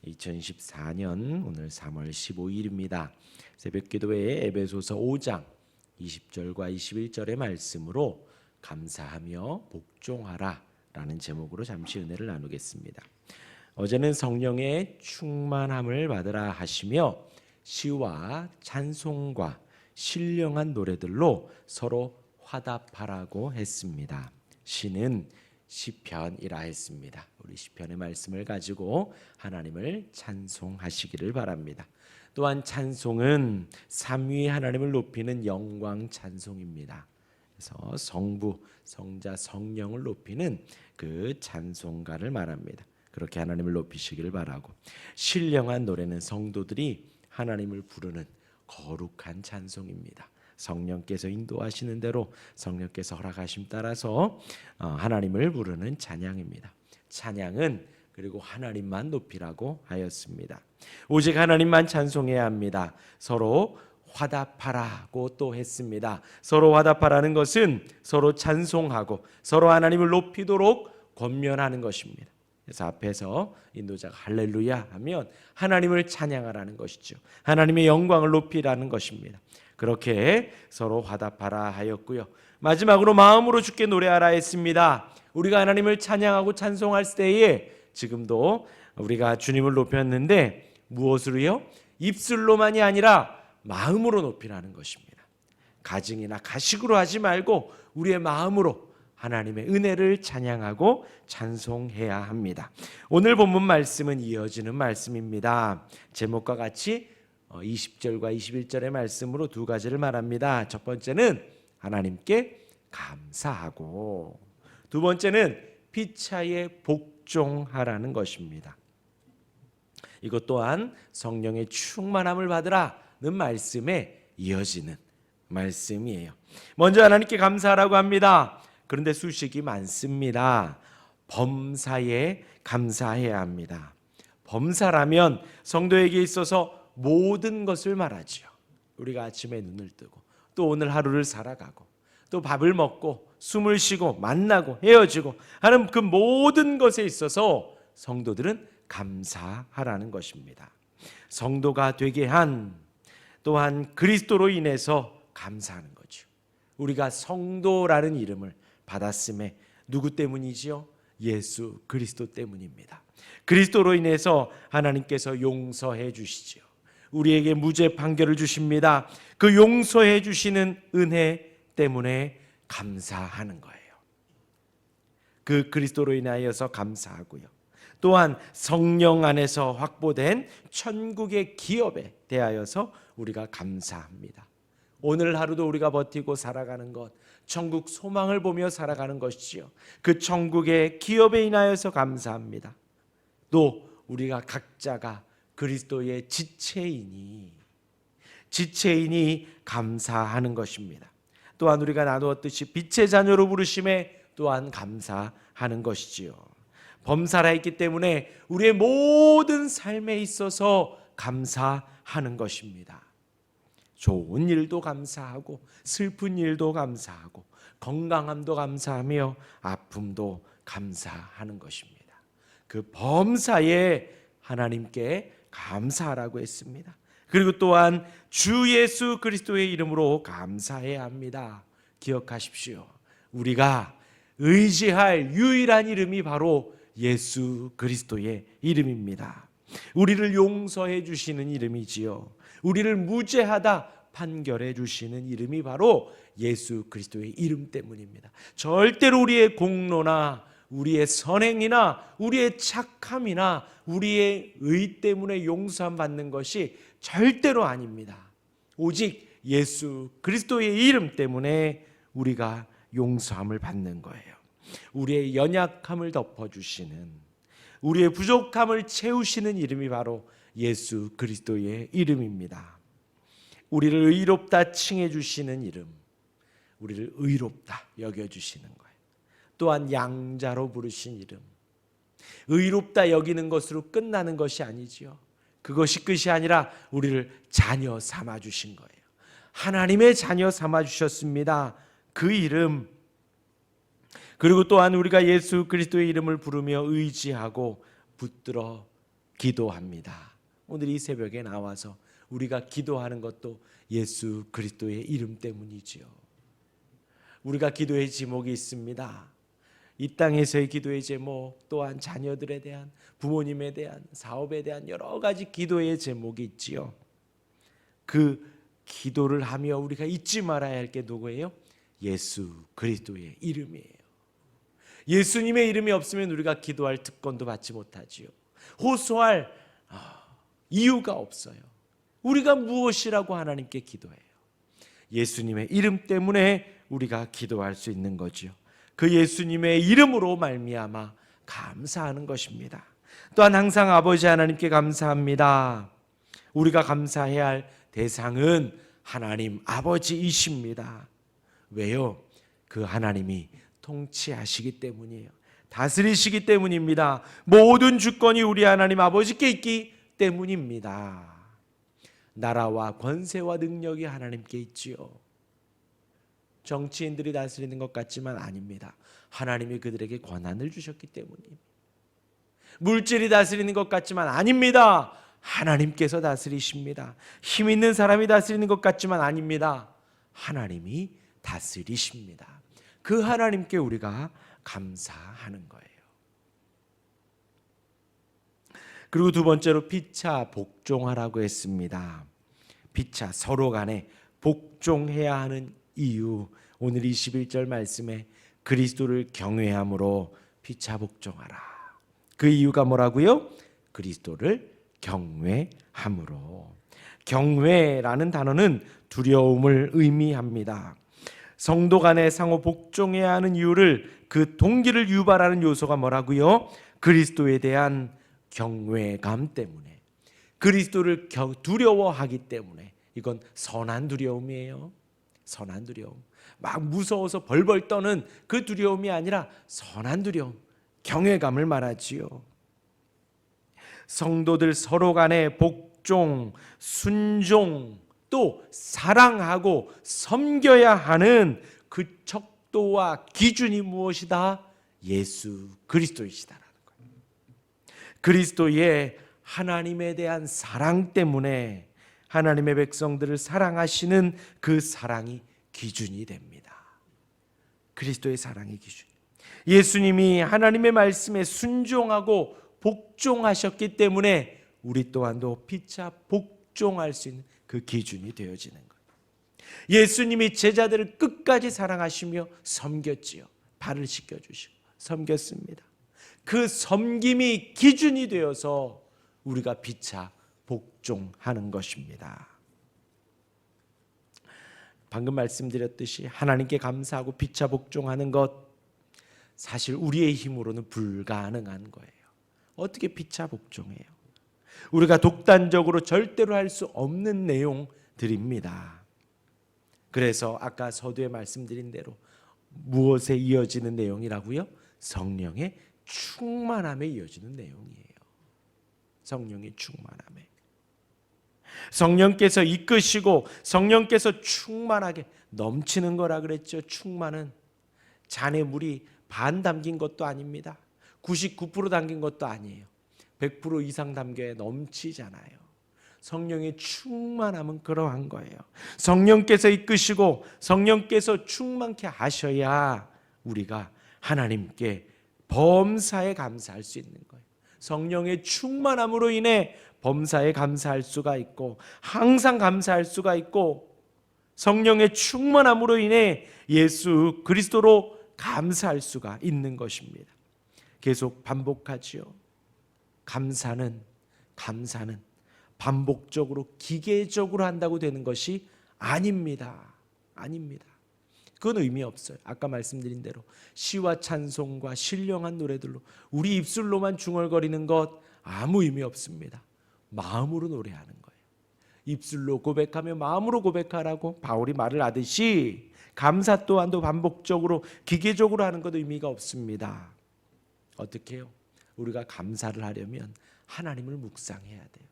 2024년 오늘 3월 15일입니다. 새벽기도회 에베소서 5장 20절과 21절의 말씀으로 감사하며 복종하라 라는 제목으로 잠시 은혜를 나누겠습니다. 어제는 성령의 충만함을 받으라 하시며 시와 찬송과 신령한 노래들로 서로 화답하라고 했습니다. 시는 시편이라 했습니다. 우리 시편의 말씀을 가지고 하나님을 찬송하시기를 바랍니다. 또한 찬송은 삼위 하나님을 높이는 영광 찬송입니다. 그래서 성부, 성자, 성령을 높이는 그 찬송가를 말합니다. 그렇게 하나님을 높이시기를 바라고, 신령한 노래는 성도들이 하나님을 부르는 거룩한 찬송입니다. 성령께서 인도하시는 대로 성령께서 허락하심 따라서 하나님을 부르는 찬양입니다. 찬양은 그리고 하나님만 높이라고 하였습니다. 오직 하나님만 찬송해야 합니다. 서로 화답하라고 또 했습니다. 서로 화답하라는 것은 서로 찬송하고 서로 하나님을 높이도록 권면하는 것입니다. 그래서 앞에서 인도자가 할렐루야 하면 하나님을 찬양하라는 것이죠. 하나님의 영광을 높이라는 것입니다. 그렇게 서로 화답하라 하였고요. 마지막으로 마음으로 주께 노래하라 했습니다. 우리가 하나님을 찬양하고 찬송할 때에 지금도 우리가 주님을 높였는데 무엇으로요? 입술로만이 아니라 마음으로 높이라는 것입니다. 가증이나 가식으로 하지 말고 우리의 마음으로 하나님의 은혜를 찬양하고 찬송해야 합니다. 오늘 본문 말씀은 이어지는 말씀입니다. 제목과 같이 20절과 21절의 말씀으로 두 가지를 말합니다. 첫 번째는 하나님께 감사하고, 두 번째는 피차에 복종하라는 것입니다. 이것 또한 성령의 충만함을 받으라는 말씀에 이어지는 말씀이에요. 먼저 하나님께 감사하라고 합니다. 그런데 수식이 많습니다. 범사에 감사해야 합니다. 범사라면 성도에게 있어서 모든 것을 말하지요. 우리가 아침에 눈을 뜨고 또 오늘 하루를 살아가고 또 밥을 먹고 숨을 쉬고 만나고 헤어지고 하는 그 모든 것에 있어서 성도들은 감사하라는 것입니다. 성도가 되게 한 또한 그리스도로 인해서 감사하는 거죠. 우리가 성도라는 이름을 받았음에 누구 때문이지요? 예수 그리스도 때문입니다. 그리스도로 인해서 하나님께서 용서해 주시지요. 우리에게 무죄 판결을 주십니다. 그 용서해 주시는 은혜 때문에 감사하는 거예요. 그 그리스도로 인하여서 감사하고요. 또한 성령 안에서 확보된 천국의 기업에 대하여서 우리가 감사합니다. 오늘 하루도 우리가 버티고 살아가는 것, 천국 소망을 보며 살아가는 것이지요. 그 천국의 기업에 인하여서 감사합니다. 또 우리가 각자가 그리스도의 지체이니 감사하는 것입니다. 또한 우리가 나누었듯이 빛의 자녀로 부르심에 또한 감사하는 것이지요. 범사라 했기 때문에 우리의 모든 삶에 있어서 감사하는 것입니다. 좋은 일도 감사하고 슬픈 일도 감사하고 건강함도 감사하며 아픔도 감사하는 것입니다. 그 범사에 하나님께 감사하라고 했습니다. 그리고 또한 주 예수 그리스도의 이름으로 감사해야 합니다. 기억하십시오. 우리가 의지할 유일한 이름이 바로 예수 그리스도의 이름입니다. 우리를 용서해 주시는 이름이지요. 우리를 무죄하다 판결해 주시는 이름이 바로 예수 그리스도의 이름 때문입니다. 절대로 우리의 공로나 우리의 선행이나 우리의 착함이나 우리의 의 때문에 용서함 받는 것이 절대로 아닙니다. 오직 예수 그리스도의 이름 때문에 우리가 용서함을 받는 거예요. 우리의 연약함을 덮어주시는, 우리의 부족함을 채우시는 이름이 바로 예수 그리스도의 이름입니다. 우리를 의롭다 칭해 주시는 이름, 우리를 의롭다 여겨주시는 거예요. 또한 양자로 부르신 이름, 의롭다 여기는 것으로 끝나는 것이 아니지요. 그것이 끝이 아니라 우리를 자녀 삼아 주신 거예요. 하나님의 자녀 삼아 주셨습니다. 그 이름, 그리고 또한 우리가 예수 그리스도의 이름을 부르며 의지하고 붙들어 기도합니다. 오늘 이 새벽에 나와서 우리가 기도하는 것도 예수 그리스도의 이름 때문이지요. 우리가 기도의 제목이 있습니다. 이 땅에서의 기도의 제목, 또한 자녀들에 대한, 부모님에 대한, 사업에 대한 여러 가지 기도의 제목이 있지요. 그 기도를 하며 우리가 잊지 말아야 할 게 누구예요? 예수 그리스도의 이름이에요. 예수님의 이름이 없으면 우리가 기도할 특권도 받지 못하지요. 호소할 이유가 없어요. 우리가 무엇이라고 하나님께 기도해요? 예수님의 이름 때문에 우리가 기도할 수 있는 거지요. 그 예수님의 이름으로 말미암아 감사하는 것입니다. 또한 항상 아버지 하나님께 감사합니다. 우리가 감사해야 할 대상은 하나님 아버지이십니다. 왜요? 그 하나님이 통치하시기 때문이에요. 다스리시기 때문입니다. 모든 주권이 우리 하나님 아버지께 있기 때문입니다. 나라와 권세와 능력이 하나님께 있지요. 정치인들이 다스리는 것 같지만 아닙니다. 하나님이 그들에게 권한을 주셨기 때문입니다. 물질이 다스리는 것 같지만 아닙니다. 하나님께서 다스리십니다. 힘 있는 사람이 다스리는 것 같지만 아닙니다. 하나님이 다스리십니다. 그 하나님께 우리가 감사하는 거예요. 그리고 두 번째로 피차 복종하라고 했습니다. 피차 서로 간에 복종해야 하는 이유, 오늘 21절 말씀에 그리스도를 경외함으로 피차 복종하라. 그 이유가 뭐라고요? 그리스도를 경외함으로. 경외라는 단어는 두려움을 의미합니다. 성도 간에 상호 복종해야 하는 이유를, 그 동기를 유발하는 요소가 뭐라고요? 그리스도에 대한 경외감 때문에, 그리스도를 두려워하기 때문에. 이건 선한 두려움이에요. 선한 두려움. 막 무서워서 벌벌 떠는 그 두려움이 아니라 선한 두려움, 경외감을 말하지요. 성도들 서로 간에 복종, 순종, 또 사랑하고 섬겨야 하는 그 척도와 기준이 무엇이다? 예수 그리스도이시다라는 거예요. 그리스도의 하나님에 대한 사랑 때문에 하나님의 백성들을 사랑하시는 그 사랑이 기준이 됩니다. 그리스도의 사랑이 기준. 예수님이 하나님의 말씀에 순종하고 복종하셨기 때문에 우리 또한도 피차 복종할 수 있는 그 기준이 되어지는 거예요. 예수님이 제자들을 끝까지 사랑하시며 섬겼지요. 발을 씻겨주시고 섬겼습니다. 그 섬김이 기준이 되어서 우리가 피차 복종하는 것입니다. 방금 말씀드렸듯이 하나님께 감사하고 피차 복종하는 것, 사실 우리의 힘으로는 불가능한 거예요. 어떻게 피차 복종해요? 우리가 독단적으로 절대로 할 수 없는 내용들입니다. 그래서 아까 서두에 말씀드린 대로 무엇에 이어지는 내용이라고요? 성령의 충만함에 이어지는 내용이에요. 성령의 충만함에. 성령께서 이끄시고 성령께서 충만하게 넘치는 거라 그랬죠. 충만은 잔에 물이 반 담긴 것도 아닙니다. 99% 담긴 것도 아니에요. 100% 이상 담겨야 넘치잖아요. 성령의 충만함은 그러한 거예요. 성령께서 이끄시고 성령께서 충만케 하셔야 우리가 하나님께 범사에 감사할 수 있는 거예요. 성령의 충만함으로 인해 범사에 감사할 수가 있고, 항상 감사할 수가 있고, 성령의 충만함으로 인해 예수 그리스도로 감사할 수가 있는 것입니다. 계속 반복하지요. 감사는 반복적으로 기계적으로 한다고 되는 것이 아닙니다. 아닙니다. 그건 의미 없어요. 아까 말씀드린 대로 시와 찬송과 신령한 노래들로 우리 입술로만 중얼거리는 것 아무 의미 없습니다. 마음으로 노래하는 거예요. 입술로 고백하며 마음으로 고백하라고 바울이 말을 하듯이 감사 또한도 반복적으로 기계적으로 하는 것 의미가 없습니다. 어떻게 해요? 우리가 감사를 하려면 하나님을 묵상해야 돼요.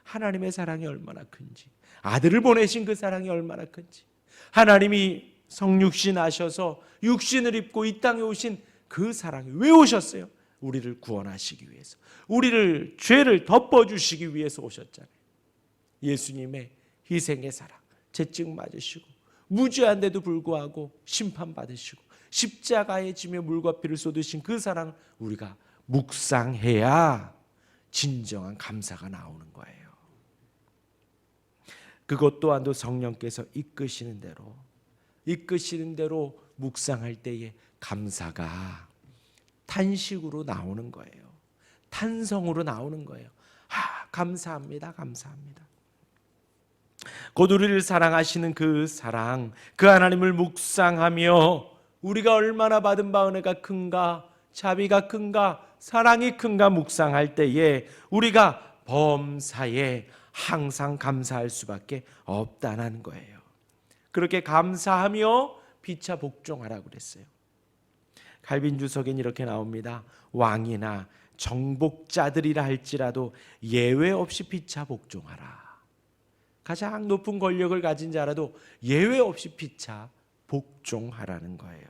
하나님의 사랑이 얼마나 큰지, 아들을 보내신 그 사랑이 얼마나 큰지, 하나님이 성육신 하셔서 육신을 입고 이 땅에 오신 그 사랑이 왜 오셨어요? 우리를 구원하시기 위해서, 우리를 죄를 덮어주시기 위해서 오셨잖아요. 예수님의 희생의 사랑, 채찍 맞으시고 무죄한데도 불구하고 심판받으시고 십자가에 지며 물과 피를 쏟으신 그 사랑, 우리가 묵상해야 진정한 감사가 나오는 거예요. 그것 또한도 성령께서 이끄시는 대로 묵상할 때에 감사가 탄식으로 나오는 거예요. 탄성으로 나오는 거예요. 감사합니다. 감사합니다. 곧 우리를 사랑하시는 그 사랑, 그 하나님을 묵상하며 우리가 얼마나 받은 바 은혜가 큰가, 자비가 큰가, 사랑이 큰가 묵상할 때에 우리가 범사에 항상 감사할 수밖에 없다는 거예요. 그렇게 감사하며 피차 복종하라고 그랬어요. 칼빈 주석엔 이렇게 나옵니다. 왕이나 정복자들이라 할지라도 예외 없이 피차 복종하라. 가장 높은 권력을 가진 자라도 예외 없이 피차 복종하라는 거예요.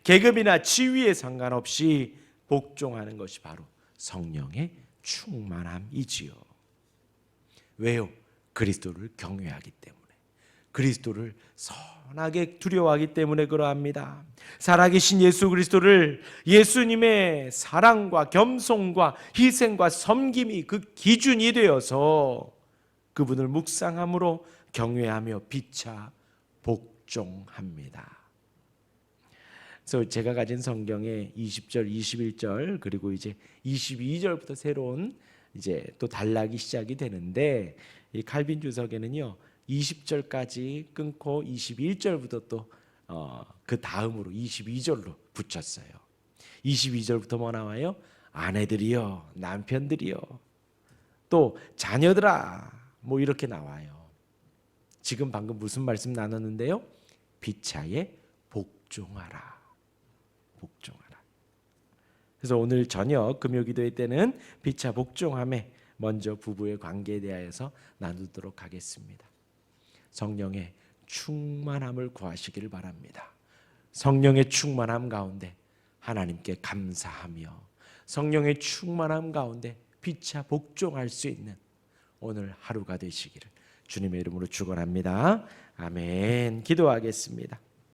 계급이나 지위에 상관없이 복종하는 것이 바로 성령의 충만함이지요. 왜요? 그리스도를 경외하기 때문에, 그리스도를 선하게 두려워하기 때문에 그러합니다. 살아계신 예수 그리스도를, 예수님의 사랑과 겸손과 희생과 섬김이 그 기준이 되어서 그분을 묵상함으로 경외하며 피차 복종합니다. 그래서 제가 가진 성경에 20절, 21절 그리고 이제 22절부터 새로운 이제 또 단락이 시작이 되는데, 이 칼빈 주석에는요 20절까지 끊고 21절부터 또 그 다음으로 22절로 붙였어요. 22절부터 뭐 나와요? 아내들이여, 남편들이여, 또 자녀들아, 뭐 이렇게 나와요. 지금 방금 무슨 말씀 나눴는데요? 피차에 복종하라. 복종하라. 그래서 오늘 저녁 금요기도회 때는 피차 복종함에 먼저 부부의 관계에 대하여서 나누도록 하겠습니다. 성령의 충만함을 구하시기를 바랍니다. 성령의 충만함 가운데 하나님께 감사하며 성령의 충만함 가운데 피차 복종할 수 있는 오늘 하루가 되시기를 주님의 이름으로 축원합니다. 아멘. 기도하겠습니다.